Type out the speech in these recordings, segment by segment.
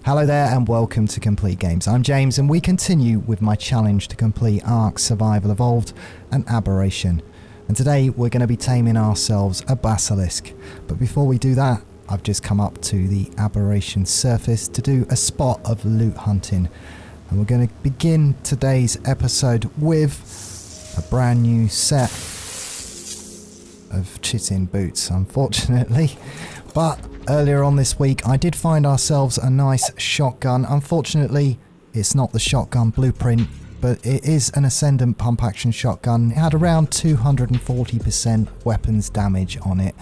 Hello there and welcome to Complete Games. I'm James and we continue with my challenge to complete Ark Survival Evolved and Aberration. And today we're going to be taming ourselves a basilisk. But before we do that, I've just come up to the Aberration surface to do a spot of loot hunting. And we're going to begin today's episode with a brand new set of chitin boots, unfortunately. But earlier on this week, I did find ourselves a nice shotgun. Unfortunately, it's not the shotgun blueprint, but it is an Ascendant pump action shotgun. It had around 240% weapons damage on it.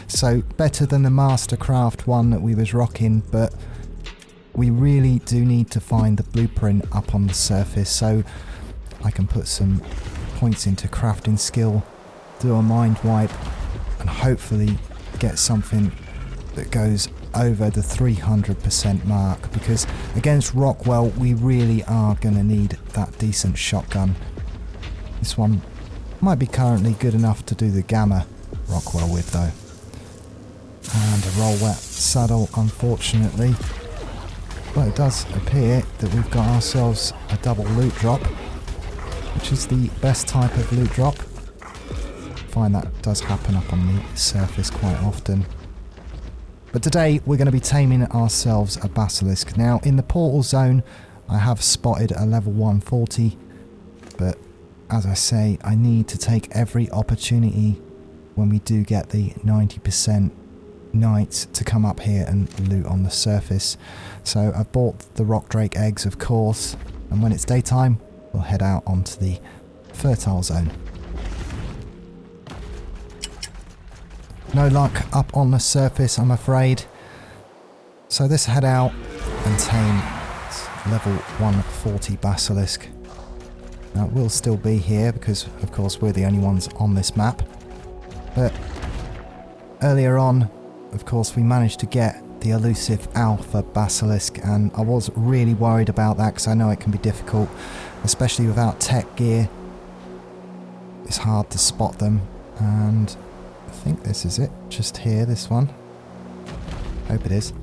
So better than the Mastercraft one that we was rocking, but we really do need to find the blueprint up on the surface so I can put some points into crafting skill, do a mind wipe, and hopefully get something that goes over the 300% mark, because against Rockwell we really are going to need that decent shotgun. This one might be currently good enough to do the Gamma Rockwell with though. And a roll wet saddle, unfortunately. But it does appear that we've got ourselves a double loot drop, which is the best type of loot drop. I find that does happen up on the surface quite often. But today we're going to be taming ourselves a basilisk. Now in the portal zone I have spotted a level 140, but as I say, I need to take every opportunity when we do get the 90% knights to come up here and loot on the surface. So I've bought the rock drake eggs, of course, and when it's daytime we'll head out onto the fertile zone. No luck up on the surface, I'm afraid. So let's head out and tame level 140 basilisk. Now it will still be here because of course we're the only ones on this map. But earlier on, of course, we managed to get the elusive alpha basilisk, and I was really worried about that because I know it can be difficult, especially without tech gear. It's hard to spot them, and I think this is it, just here, this one. Hope it is.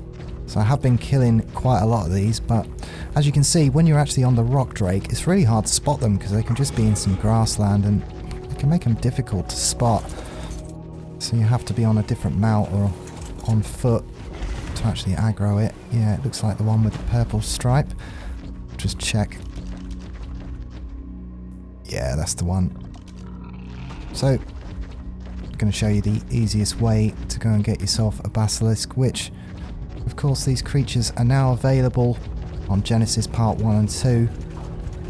So I have been killing quite a lot of these, but as you can see, when you're actually on the rock drake, it's really hard to spot them because they can just be in some grassland and it can make them difficult to spot. So you have to be on a different mount or on foot to actually aggro it. Yeah, it looks like the one with the purple stripe. Just check. Yeah, that's the one. So going to show you the easiest way to go and get yourself a basilisk, which of course these creatures are now available on Genesis Part 1 and 2,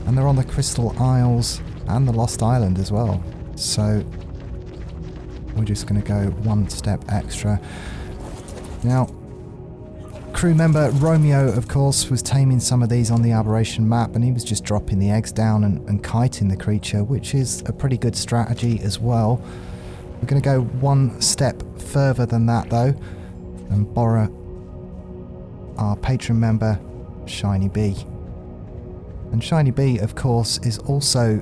and they're on the Crystal Isles and the Lost Island as well. So we're just going to go one step extra. Now, crew member Romeo, of course, was taming some of these on the Aberration map, and he was just dropping the eggs down and kiting the creature, which is a pretty good strategy as well. We're going to go one step further than that though and borrow our patron member Shiny Bee. And Shiny Bee, of course, is also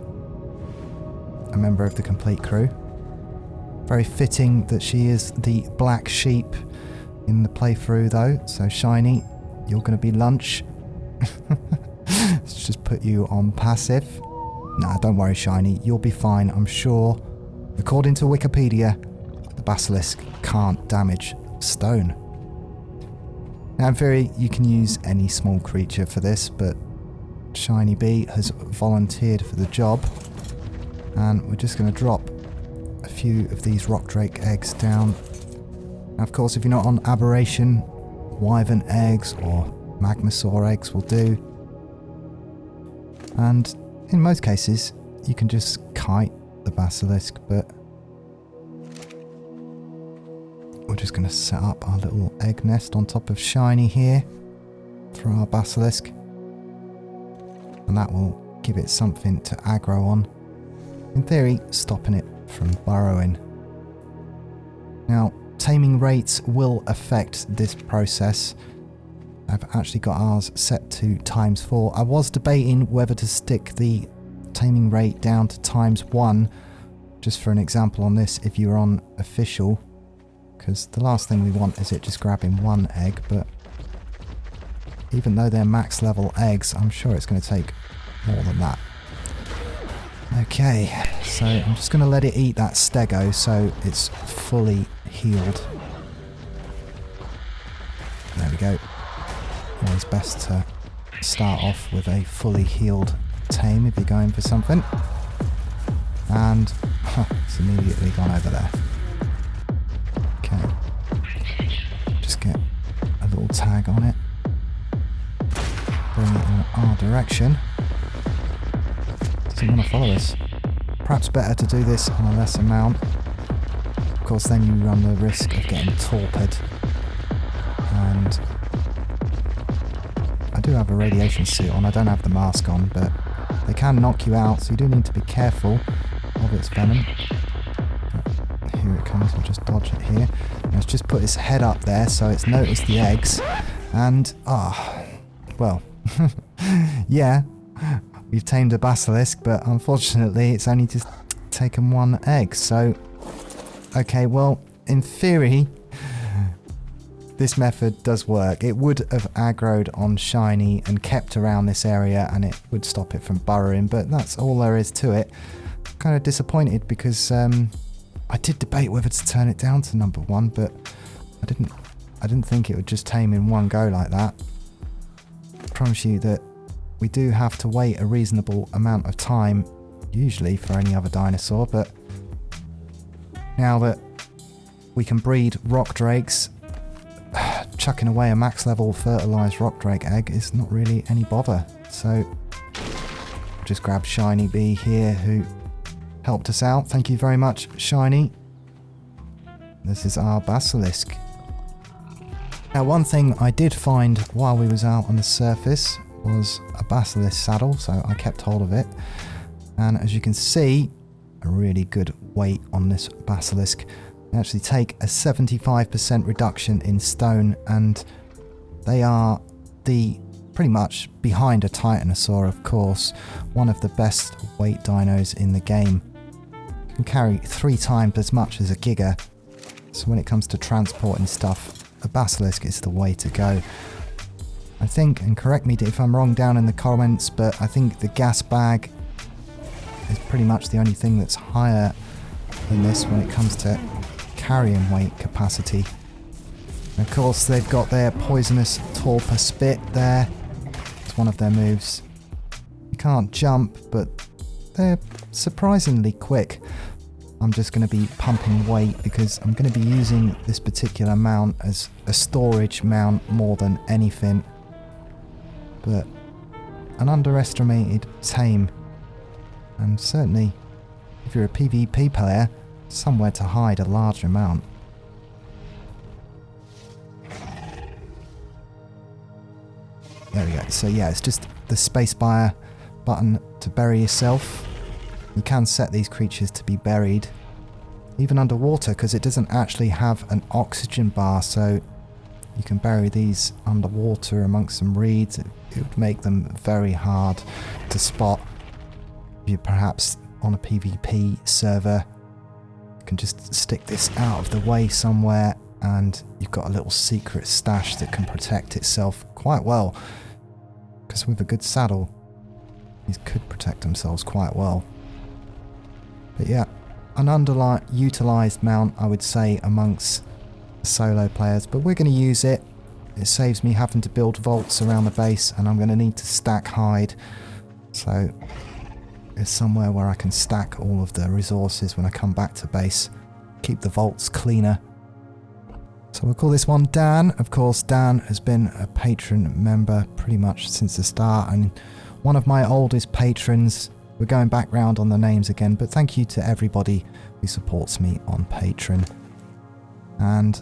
a member of the complete crew. Very fitting that she is the black sheep in the playthrough though. So Shiny, you're going to be lunch. Let's just put you on passive. Nah, don't worry Shiny, you'll be fine, I'm sure. According to Wikipedia, the basilisk can't damage stone. Now in theory, you can use any small creature for this, but Shiny Bee has volunteered for the job. And we're just going to drop a few of these rock drake eggs down. Now of course, if you're not on Aberration, wyvern eggs or magmasaur eggs will do. And in most cases, you can just kite the basilisk, but we're just going to set up our little egg nest on top of Shiny here for our basilisk, and that will give it something to aggro on, in theory stopping it from burrowing. Now taming rates will affect this process. I've actually got ours set to ×4. I was debating whether to stick the taming rate down to ×1, just for an example on this if you're on official, because the last thing we want is it just grabbing one egg, but even though they're max level eggs, I'm sure it's going to take more than that. Okay, so I'm just going to let it eat that stego so it's fully healed. There we go. Always best to start off with a fully healed tame if you're going for something. And it's immediately gone over there. Okay. Just get a little tag on it. Bring it in our direction. Doesn't want to follow us. Perhaps better to do this on a lesser mount. Of course, then you run the risk of getting torpid. And I do have a radiation suit on. I don't have the mask on, but they can knock you out, so you do need to be careful of its venom. But here it comes. I'll just dodge it here. Let's just put its head up there so it's noticed the eggs. And, well, yeah, we've tamed a basilisk, but unfortunately it's only just taken one egg. So, okay, well, in theory, this method does work. It would have aggroed on Shiny and kept around this area, and it would stop it from burrowing, but that's all there is to it. Kind of disappointed because I did debate whether to turn it down to number 1, but I didn't think it would just tame in one go like that. I promise you that we do have to wait a reasonable amount of time, usually for any other dinosaur, but now that we can breed rock drakes, chucking away a max level fertilized rock drake egg is not really any bother. So just grab Shiny Bee here who helped us out. Thank you very much, Shiny. This is our basilisk. Now, one thing I did find while we was out on the surface was a basilisk saddle, so I kept hold of it. And as you can see, a really good weight on this basilisk. They actually take a 75% reduction in stone, and they are pretty much behind a Titanosaur, of course, one of the best weight dinos in the game. Can carry 3 times as much as a Giga, so when it comes to transporting stuff, a basilisk is the way to go. I think, and correct me if I'm wrong down in the comments, but I think the gas bag is pretty much the only thing that's higher than this when it comes to carrying weight capacity. And of course, they've got their poisonous torpor spit there. It's one of their moves. You can't jump, but they're surprisingly quick. I'm just going to be pumping weight because I'm going to be using this particular mount as a storage mount more than anything. But an underestimated tame, and certainly if you're a PvP player, somewhere to hide a large amount. There we go. So yeah, it's just the spacebar button to bury yourself. You can set these creatures to be buried, even underwater, because it doesn't actually have an oxygen bar, so you can bury these underwater amongst some reeds. It would make them very hard to spot. If you're perhaps on a PvP server, you can just stick this out of the way somewhere, and you've got a little secret stash that can protect itself quite well, because with a good saddle, these could protect themselves quite well. But yeah, an underutilized mount, I would say, amongst solo players, but we're going to use it. It saves me having to build vaults around the base, and I'm going to need to stack hide, so it's somewhere where I can stack all of the resources when I come back to base, keep the vaults cleaner. So we'll call this one Dan. Of course, Dan has been a patron member pretty much since the start, and one of my oldest patrons. We're going back round on the names again, but thank you to everybody who supports me on Patreon. And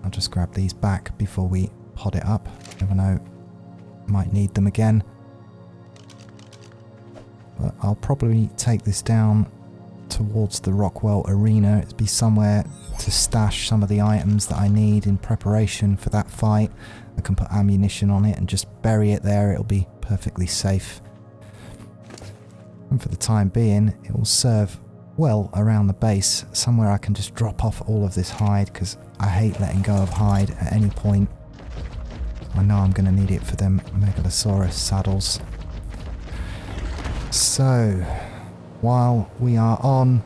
I'll just grab these back before we pod it up. Never know, might need them again. But I'll probably take this down towards the Rockwell arena. It'd be somewhere to stash some of the items that I need in preparation for that fight. I can put ammunition on it and just bury it there. It'll be perfectly safe. And for the time being, it will serve well around the base, somewhere I can just drop off all of this hide, because I hate letting go of hide at any point. I know I'm going to need it for them Megalosaurus saddles. So, while we are on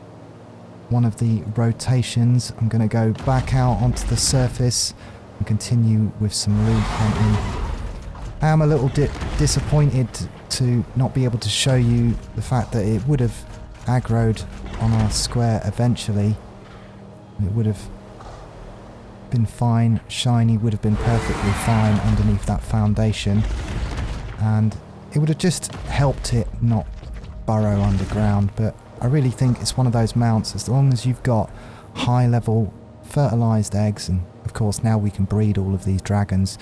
one of the rotations, I'm going to go back out onto the surface and continue with some loot hunting. I am a little disappointed to not be able to show you the fact that it would have aggroed on our square eventually. It would have been fine. Shiny would have been perfectly fine underneath that foundation, and it would have just helped it not burrow underground. But I really think it's one of those mounts, as long as you've got high level fertilized eggs, and of course now we can breed all of these dragons.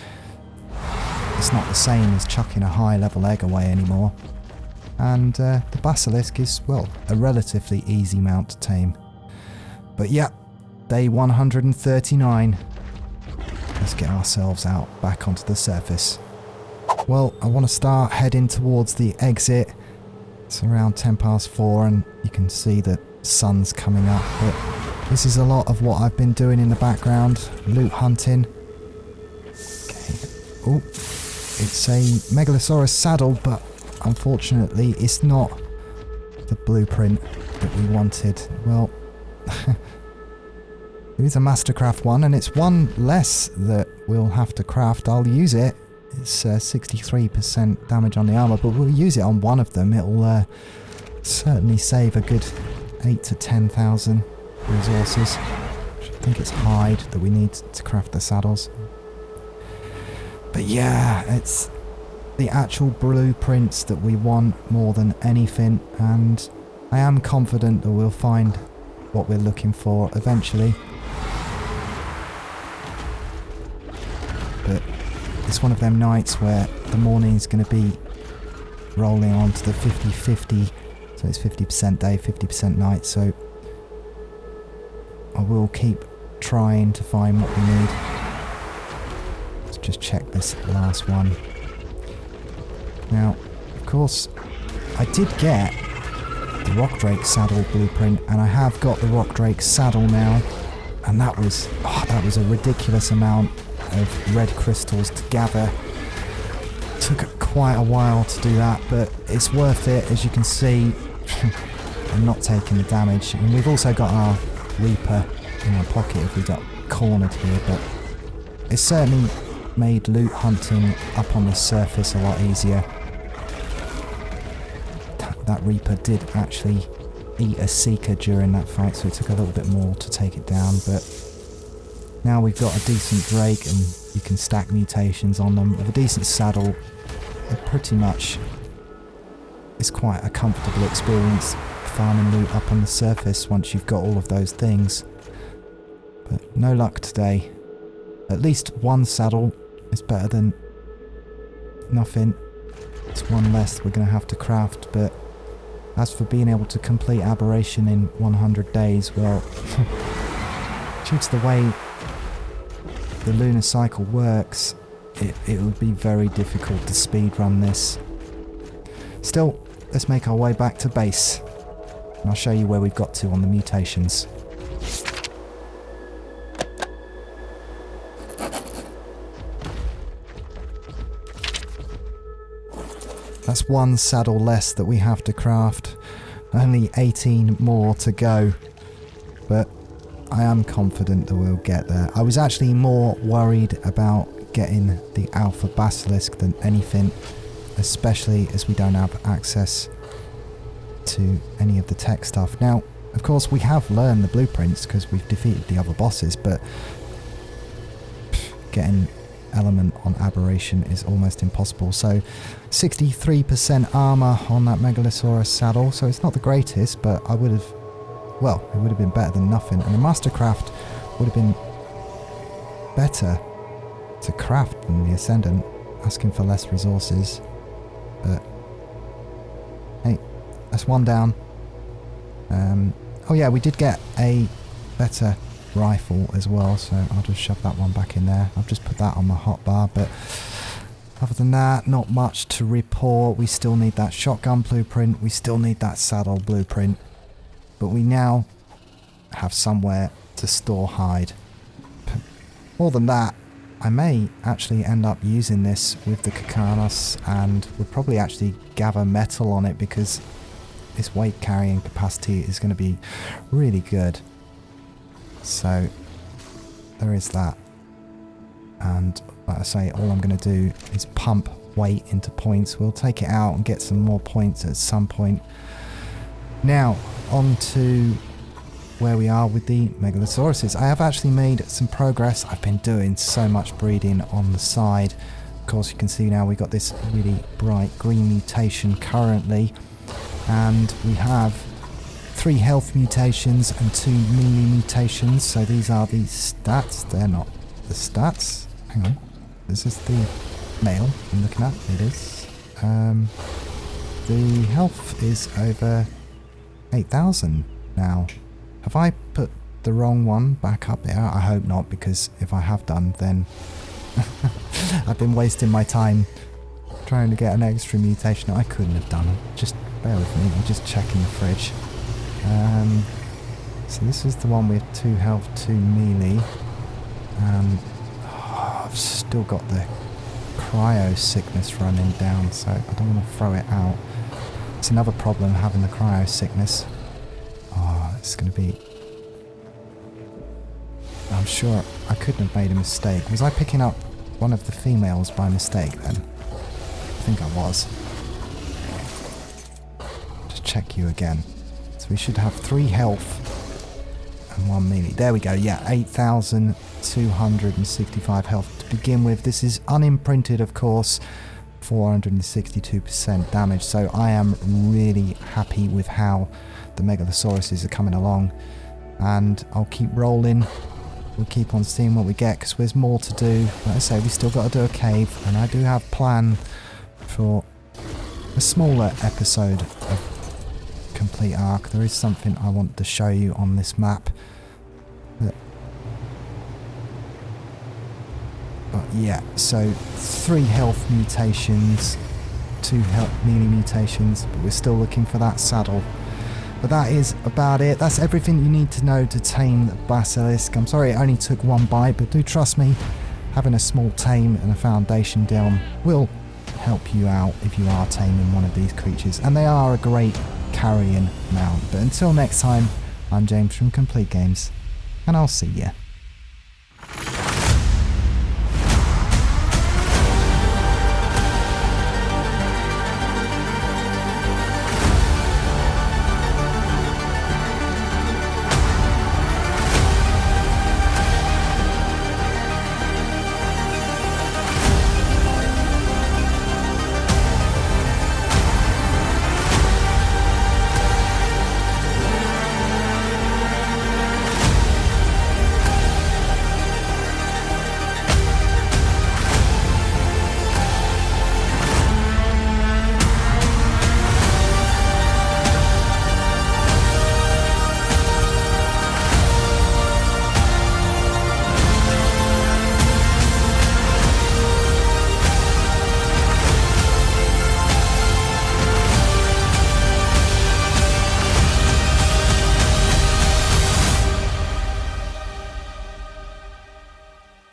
It's not the same as chucking a high level egg away anymore. And the basilisk is, well, a relatively easy mount to tame. But yeah, day 139. Let's get ourselves out back onto the surface. Well, I want to start heading towards the exit. It's around 4:10, and you can see the sun's coming up. But this is a lot of what I've been doing in the background, loot hunting. Okay. Oh, it's a Megalosaurus saddle, but unfortunately it's not the blueprint that we wanted. Well, it is a Mastercraft one, and it's one less that we'll have to craft. I'll use it. It's 63% damage on the armor, but we'll use it on one of them. It'll certainly save a good 8,000 to 10,000 resources. I think it's hide that we need to craft the saddles. But yeah, it's the actual blueprints that we want more than anything, and I am confident that we'll find what we're looking for eventually. But it's one of them nights where the morning's going to be rolling on to the 50-50, so it's 50% day, 50% night, so I will keep trying to find what we need. Let's just check this last one. Now, of course, I did get the Rock Drake saddle blueprint, and I have got the Rock Drake saddle now, and that was a ridiculous amount of red crystals to gather. Took quite a while to do that, but it's worth it. As you can see, I'm not taking the damage, and we've also got our Reaper in our pocket if we got cornered here, but it's certainly made loot hunting up on the surface a lot easier. That Reaper did actually eat a Seeker during that fight, so it took a little bit more to take it down, but now we've got a decent Drake and you can stack mutations on them. With a decent saddle, it pretty much is quite a comfortable experience farming loot up on the surface once you've got all of those things. But no luck today. At least one saddle is better than nothing. It's one less we're going to have to craft, but as for being able to complete aberration in 100 days, well, due to the way the lunar cycle works, it would be very difficult to speedrun this. Still, let's make our way back to base, and I'll show you where we've got to on the mutations. That's one saddle less that we have to craft. Only 18 more to go. But I am confident that we'll get there. I was actually more worried about getting the Alpha Basilisk than anything, especially as we don't have access to any of the tech stuff. Now, of course, we have learned the blueprints because we've defeated the other bosses, but getting element on aberration is almost impossible. So 63% armor on that Megalosaurus saddle, so it's not the greatest, but I would have, well, it would have been better than nothing, and the Mastercraft would have been better to craft than the Ascendant, asking for less resources. But hey, that's one down. Oh yeah, we did get a better rifle as well, so I'll just shove that one back in there. I've just put that on my hotbar, but other than that, not much to report. We still need that shotgun blueprint, we still need that saddle blueprint, but we now have somewhere to store hide. More than that, I may actually end up using this with the Kakanas, and we'll probably actually gather metal on it because its weight carrying capacity is going to be really good. So there is that. And like I say, all I'm going to do is pump weight into points. We'll take it out and get some more points at some point. Now, on to where we are with the Megalosauruses. I have actually made some progress. I've been doing so much breeding on the side. Of course, you can see now we've got this really bright green mutation currently. And we have 3 health mutations and 2 melee mutations. So these are the stats. They're not the stats. Hang on. This is the male I'm looking at. It is. The health is over 8,000 now. Have I put the wrong one back up there? I hope not, because if I have done, then I've been wasting my time trying to get an extra mutation I couldn't have done. Just bear with me, I'm just checking the fridge. So this is the one with 2 health, 2 melee. I've still got the cryo sickness running down, so I don't want to throw it out. It's another problem having the cryo sickness. Oh, it's going to be... I'm sure I couldn't have made a mistake. Was I picking up one of the females by mistake then? I think I was. Just check you again. So we should have 3 health and 1 melee. There we go, yeah, 8,265 health to begin with. This is unimprinted, of course. 462% damage, so I am really happy with how the Megalosauruses are coming along, and I'll keep rolling. We'll keep on seeing what we get, because there's more to do. Like I say, we still got to do a cave, and I do have plan for a smaller episode of Complete Arc. There is something I want to show you on this map. But yeah, so 3 health mutations, 2 health melee mutations, but we're still looking for that saddle. But that is about it. That's everything you need to know to tame the Basilisk. I'm sorry it only took 1 bite, but do trust me, having a small tame and a foundation down will help you out if you are taming one of these creatures. And they are a great carrying mount. But until next time, I'm James from Complete Games, and I'll see ya.